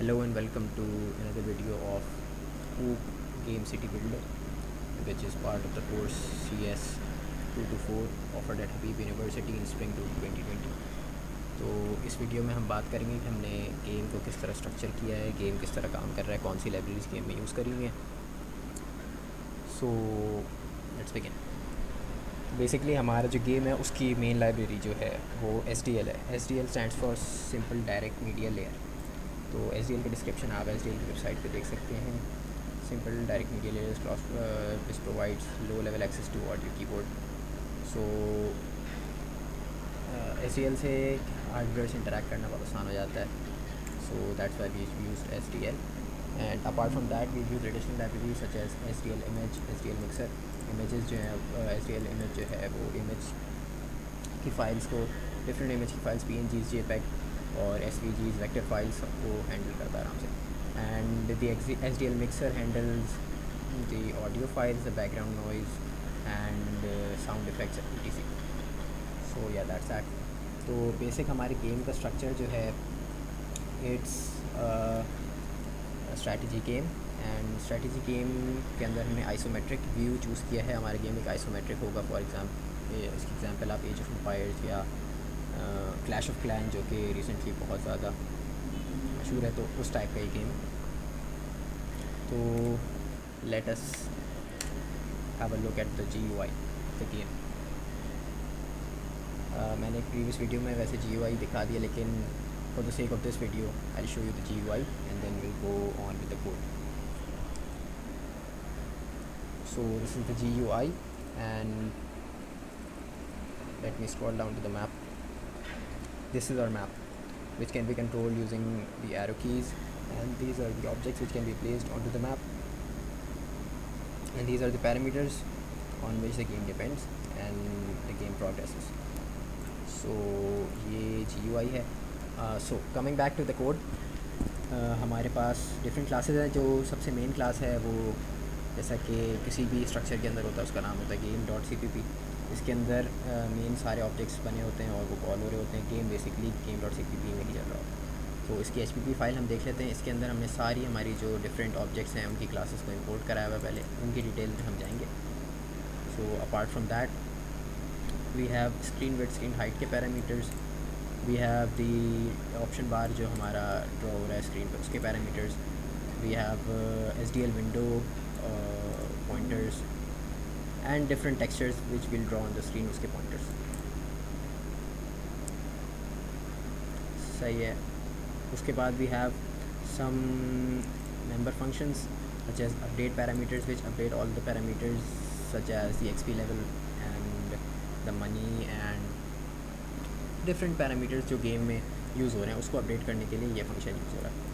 Hello and welcome to another video of Coop Game City Builder, which is part of the course CS 224 offered at Habib University in spring 2020. तो इस video में हम बात करेंगे कि हमने game को किस तरह स्ट्रक्चर किया है, गेम किस तरह काम कर रहा है, कौन सी लाइब्रेरीज गेम में यूज़ करी हुई हैं. So let's begin. बेसिकली हमारा जो गेम है उसकी मेन लाइब्रेरी जो है वो SDL है. SDL stands for simple direct media layer. तो SDL का डिस्क्रिप्शन आप SDL की वेबसाइट पे देख सकते हैं. Simple direct media layers which provides low level access to audio keyboard. So SDL से हार्डवेयर से इंटरेक्ट करना बहुत आसान हो जाता है. So that's why we used SDL. And apart from that we use additional library such as SDL image, SDL mixer. Images जो हैं SDL इमेज जो है वो इमेज की फ़ाइल्स को, डिफरेंट इमेज की फ़ाइल्स PNGs, JPEG और SVGs, वेक्टर फाइल्स को हैंडल करता है आराम से. And the SDL mixer handles the audio files, the background noise and sound effects etc. सो या दैट्स दैट. तो बेसिक हमारे गेम का स्ट्रक्चर जो है it's strategy game. And strategy game के अंदर हमने आइसोमेट्रिक व्यू चूज़ किया है. हमारा गेम एक आइसोमेट्रिक होगा. फॉर इसकी एग्जांपल आप एज ऑफ एम्पायर्स या क्लैश ऑफ क्लैन जो कि रिसेंटली बहुत ज़्यादा मशहूर है, तो उस टाइप का ही गेम. तो let us have a look at the GUI the game. मैंने एक प्रीवियस वीडियो में वैसे GUI दिखा दिया, लेकिन for the sake of this video I will show you the GUI and then will go on with the code. So this is the GUI, and let me scroll down to the map. This is our map, which can be controlled using the arrow keys, and these are the objects which can be placed onto the map, and these are the parameters on which the game depends and the game progresses. So ये GUI है. So coming back to the code, हमारे पास different classes हैं. जो सबसे main class है वो जैसा कि किसी भी स्ट्रक्चर के अंदर होता है उसका नाम होता है game.cpp. इसके अंदर मेन सारे ऑब्जेक्ट्स बने होते हैं और वो कॉल हो रहे होते हैं. गेम बेसिकली game.cpp में ही चल रहा होता है. तो इसकी HTTP फाइल हम देख लेते हैं. इसके अंदर हमने सारी हमारी जो डिफरेंट ऑब्जेक्ट्स हैं उनकी क्लासेस को इंपोर्ट कराया हुआ है. पहले उनकी डिटेल में हम जाएंगे. So apart from that we have screen width, screen height के parameters. We have the option bar जो हमारा ड्रॉ हो रहा है स्क्रीन पर, उसके parameters. We have SDL window pointers and different textures which will draw on the screen, उसके pointers. सही है. उसके बाद we have some member functions such as update parameters which update all the parameters such as the XP level and the money and different parameters जो game में use हो रहे हैं उसको अपडेट करने के लिए ये फंक्शन यूज़ हो रहा है.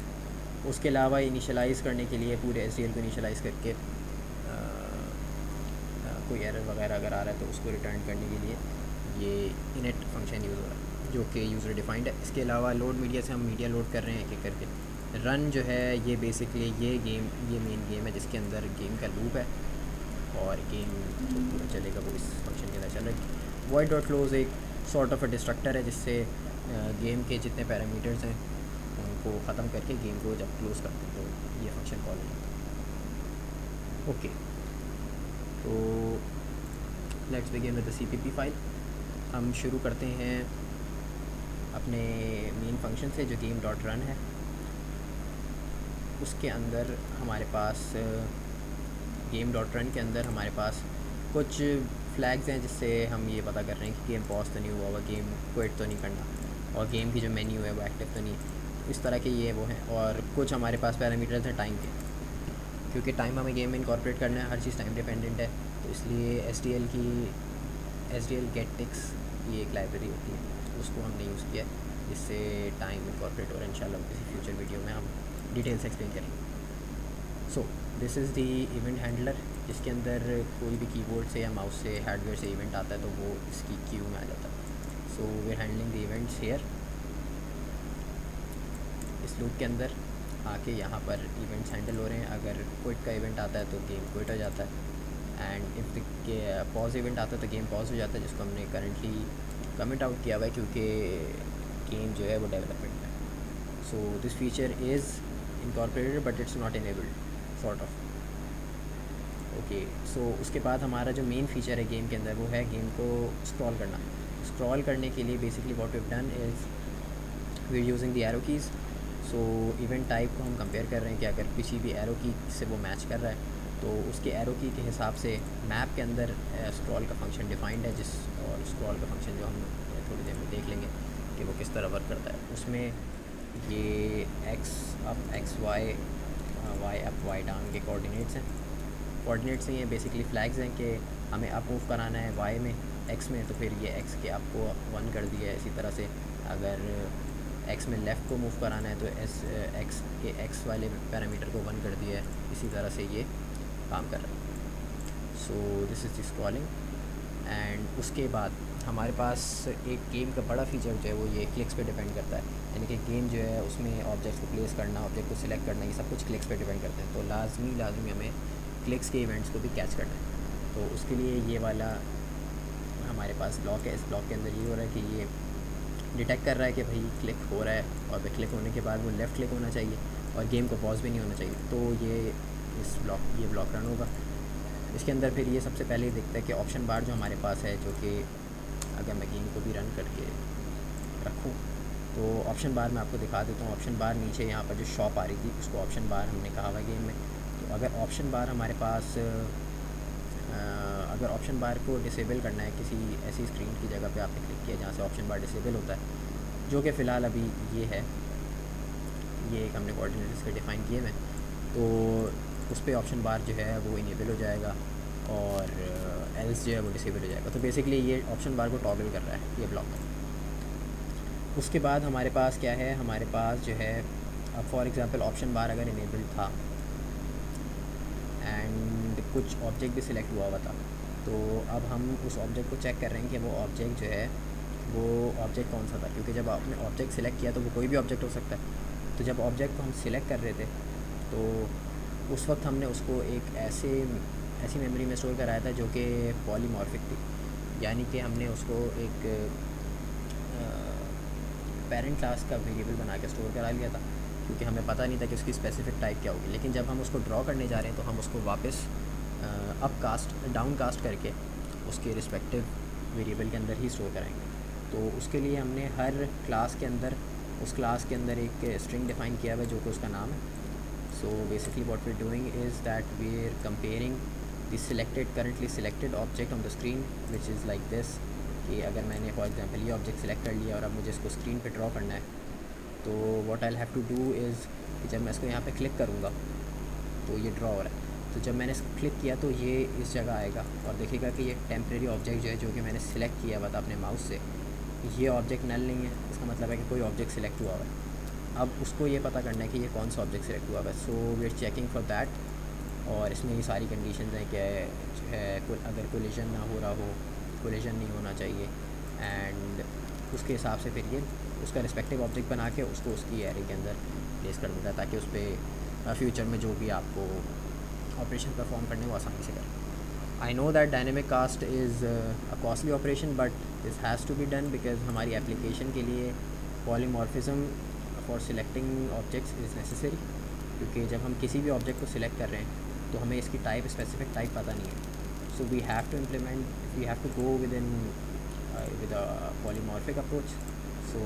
उसके अलावा इनिशियलाइज़ करने के लिए पूरे SDL को इनिशियलाइज़ करके कोई एरर वगैरह अगर आ रहा है तो उसको रिटर्न करने के लिए ये इनिट फंक्शन यूज़ हो रहा है जो कि यूज़र डिफाइंड है. इसके अलावा लोड मीडिया से हम मीडिया लोड कर रहे हैं एक एक करके. रन जो है ये बेसिकली ये मेन गेम है जिसके अंदर गेम का लूप है और गेम जो पूरा चलेगा वो इस फंक्शन के अंदर चल रहा है. वॉइड डॉट क्लोज एक सॉर्ट ऑफ अ डिस्ट्रक्टर है जिससे गेम के जितने पैरामीटर्स हैं उनको ख़त्म करके गेम को जब क्लोज़ करते हैं तो ये फंक्शन कॉल है. ओके, तो let's begin with the CPP file. हम शुरू करते हैं अपने मेन फंक्शन से जो गेम डॉट रन है. उसके अंदर हमारे पास गेम डॉट रन के अंदर हमारे पास कुछ फ्लैग्स हैं जिससे हम ये पता कर रहे हैं कि गेम पॉज तो नहीं हुआ हुआ, गेम क्विट तो नहीं करना, और गेम की जो मेन्यू है वो एक्टिव तो नहीं. इस तरह के ये वो हैं. और कुछ हमारे पास पैरामीटर्स हैं टाइम के, क्योंकि टाइम हमें गेम में इनकॉर्पोरेट करना है. हर चीज़ टाइम डिपेंडेंट है. तो इसलिए SDL गेट टिक्स ये एक लाइब्रेरी होती है, उसको हमने यूज़ किया जिससे टाइम इनकॉर्पोरेट हो रहा है. इंशाल्लाह किसी फ्यूचर वीडियो में हम डिटेल्स एक्सप्लेन करेंगे. सो this is the event handler जिसके अंदर कोई भी कीबोर्ड से या माउस से हार्डवेयर से इवेंट आता है तो वो इसकी क्यू में आ जाता है. So we are handling the events here. इस लूप के अंदर आके यहाँ पर इवेंट्स हैंडल हो रहे हैं. अगर क्विट का इवेंट आता है तो गेम क्विट हो जाता है, and if the pause event आता है तो गेम पॉज हो जाता है, जिसको हमने करंटली कमेंट आउट किया हुआ है क्योंकि गेम जो है वो डेवलपमेंट में. So this feature is incorporated but it's not enabled sort of. Okay so उसके बाद हमारा जो मेन फीचर है गेम के अंदर वो है गेम को स्क्रॉल करना. स्क्रॉल करने के लिए basically what we have done is we are using the arrow keys. So event type को हम कंपेयर कर रहे हैं कि अगर किसी भी एरो की से वो मैच कर रहा है तो उसके एरो की के हिसाब से मैप के अंदर स्क्रॉल का फंक्शन डिफाइंड है जिस और स्क्रॉल का फंक्शन जो हम थोड़ी देर में देख लेंगे कि वो किस तरह वर्क करता है. उसमें ये X up X Y Y up Y down के कोऑर्डिनेट्स हैं. कोऑर्डिनेट्स हैं ये बेसिकली फ्लैग्स हैं कि हमें अप मूव कराना है वाई में एक्स में तो फिर ये एक्स के अप को 1 कर दिया है. इसी तरह से अगर एक्स में लेफ़्ट को मूव कराना है तो एक्स के एक्स वाले पैरामीटर को 1 कर दिया है. इसी तरह से ये काम कर रहा है. सो this is the scrolling. And उसके बाद हमारे पास एक गेम का बड़ा फीचर जो है वो ये क्लिक्स पे डिपेंड करता है. यानी कि गेम जो है उसमें ऑब्जेक्ट्स को प्लेस करना, ऑब्जेक्ट को सिलेक्ट करना, ये सब कुछ क्लिक्स पे डिपेंड करते हैं. तो लाजमी हमें क्लिक्स के इवेंट्स को भी कैच करना है. तो उसके लिए ये वाला हमारे पास ब्लॉक है. इस ब्लॉक के अंदर ये हो रहा है कि ये डिटेक्ट कर रहा है कि भाई क्लिक हो रहा है और क्लिक होने के बाद वो लेफ़्ट क्लिक होना चाहिए और गेम को पॉज भी नहीं होना चाहिए. तो ये ब्लॉक रन होगा. इसके अंदर फिर ये सबसे पहले देखता है कि ऑप्शन बार जो हमारे पास है, जो कि अगर मैं गेम को भी रन करके रखूँ तो ऑप्शन बार मैं आपको दिखा देता हूँ. ऑप्शन बार नीचे यहाँ पर जो शॉप आ रही थी उसको ऑप्शन बार हमने कहा हुआ गेम में. तो अगर ऑप्शन बार हमारे पास अगर ऑप्शन बार को डिसेबल करना है किसी ऐसी स्क्रीन की जगह पे आपने क्लिक किया जहाँ से ऑप्शन बार डिसेबल होता है, जो कि फ़िलहाल अभी ये है, ये एक हमने कोऑर्डिनेट्स के डिफ़ाइन किए हैं, तो उस पर ऑप्शन बार जो है वो इनेबल हो जाएगा और एल्स जो है वो डिसेबल हो जाएगा. तो बेसिकली ये ऑप्शन बार को टॉगल कर रहा है ये ब्लॉक. उसके बाद हमारे पास क्या है, हमारे पास जो है अब फॉर एग्ज़ाम्पल ऑप्शन बार अगर इनेबल्ड था एंड कुछ ऑब्जेक्ट भी सिलेक्ट हुआ था, तो अब हम उस ऑब्जेक्ट को चेक कर रहे हैं कि वो ऑब्जेक्ट जो है वो ऑब्जेक्ट कौन सा था. क्योंकि जब आपने ऑब्जेक्ट सिलेक्ट किया तो वो कोई भी ऑब्जेक्ट हो सकता है. तो जब ऑब्जेक्ट को हम सिलेक्ट कर रहे थे तो उस वक्त हमने उसको एक ऐसी मेमोरी में स्टोर कराया था जो कि पॉलीमॉर्फिक थी. यानी कि हमने उसको एक पेरेंट क्लास का वेरिएबल बना के स्टोर करा लिया था क्योंकि हमें पता नहीं था कि उसकी स्पेसिफिक टाइप क्या होगी. लेकिन जब हम उसको ड्रॉ करने जा रहे हैं तो हम उसको वापस अप कास्ट डाउन कास्ट करके उसके रिस्पेक्टिव वेरिएबल के अंदर ही स्टोर कराएंगे. तो उसके लिए हमने हर क्लास के अंदर उस क्लास के अंदर एक स्ट्रिंग डिफ़ाइन किया हुआ है जो कि उसका नाम है. So basically what we are doing is that we are comparing the currently selected object on the screen which is like this. कि अगर मैंने फॉर एग्जांपल ये ऑब्जेक्ट सिलेक्ट कर लिया और अब मुझे इसको स्क्रीन पे ड्रॉ करना है तो what I have to do is कि जब मैं इसको यहाँ पे क्लिक करूँगा तो ये ड्रॉ हो रहा है. तो जब मैंने इसको क्लिक किया तो ये इस जगह आएगा और देखिएगा कि ये टेम्प्रेरी ऑब्जेक्ट जो है जो कि मैंने सिलेक्ट किया हुआ था अपने माउस से, ये ऑब्जेक्ट नल नहीं है. इसका मतलब है कि कोई ऑब्जेक्ट सिलेक्ट हुआ हुआ है. अब उसको ये पता करना है कि ये कौन सा ऑब्जेक्ट सिलेक्ट हुआ हुआ है. So we are checking for that. और इसमें ये सारी कंडीशन हैं कि जो है अगर कोलिजन ना हो रहा हो, कोलिजन नहीं होना चाहिए, एंड उसके हिसाब से फिर ये उसका रिस्पेक्टिव ऑब्जेक्ट बना के उसको उसकी एरे के अंदर प्लेस कर देता है ताकि उस पर फ्यूचर में जो भी आपको ऑपरेशन परफॉर्म करने वो आसानी से करें. I know that dynamic cast is a costly operation but this has to be done because हमारी एप्लीकेशन के लिए polymorphism for selecting objects is necessary. क्योंकि जब हम किसी भी ऑब्जेक्ट को सिलेक्ट कर रहे हैं तो हमें इसकी टाइप स्पेसिफिक टाइप पता नहीं है. So we have to go with a polymorphic approach. So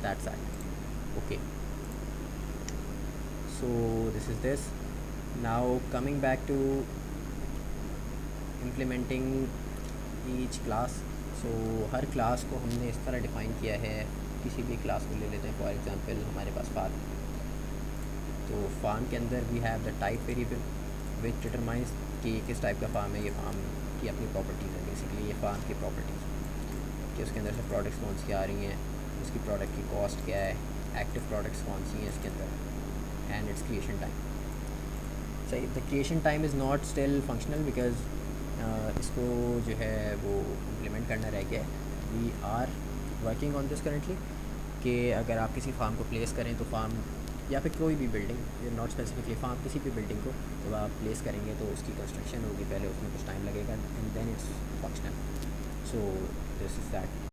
that's that. Okay, so this is this. Now coming back to implementing each class. So her class को हमने इस तरह डिफ़ाइन किया है. किसी भी क्लास को ले लेते हैं, फॉर एग्जांपल हमारे पास फार्म. तो फार्म के अंदर we have the type variable which determines कि किस टाइप का फार्म है. ये फार्म की अपनी प्रॉपर्टीज़ है. बेसिकली ये फार्म की प्रॉपर्टीज़ कि उसके अंदर से प्रोडक्ट्स कौन सी आ रही हैं, उसकी प्रोडक्ट की कॉस्ट क्या है, एक्टिव प्रोडक्ट्स कौन सी हैं इसके अंदर, एंड इट्स क्रिएशन टाइम. सही, the creation time is not still functional because इसको जो है वो इम्प्लीमेंट करना रह गया है. We are working on this currently कि अगर आप किसी फार्म को प्लेस करें तो फार्म या फिर कोई भी बिल्डिंग, नॉट स्पेसिफिकली फार्म, किसी भी बिल्डिंग को जब आप प्लेस करेंगे तो उसकी कंस्ट्रक्शन होगी, पहले उसमें कुछ टाइम लगेगा and then it's functional. So this is that.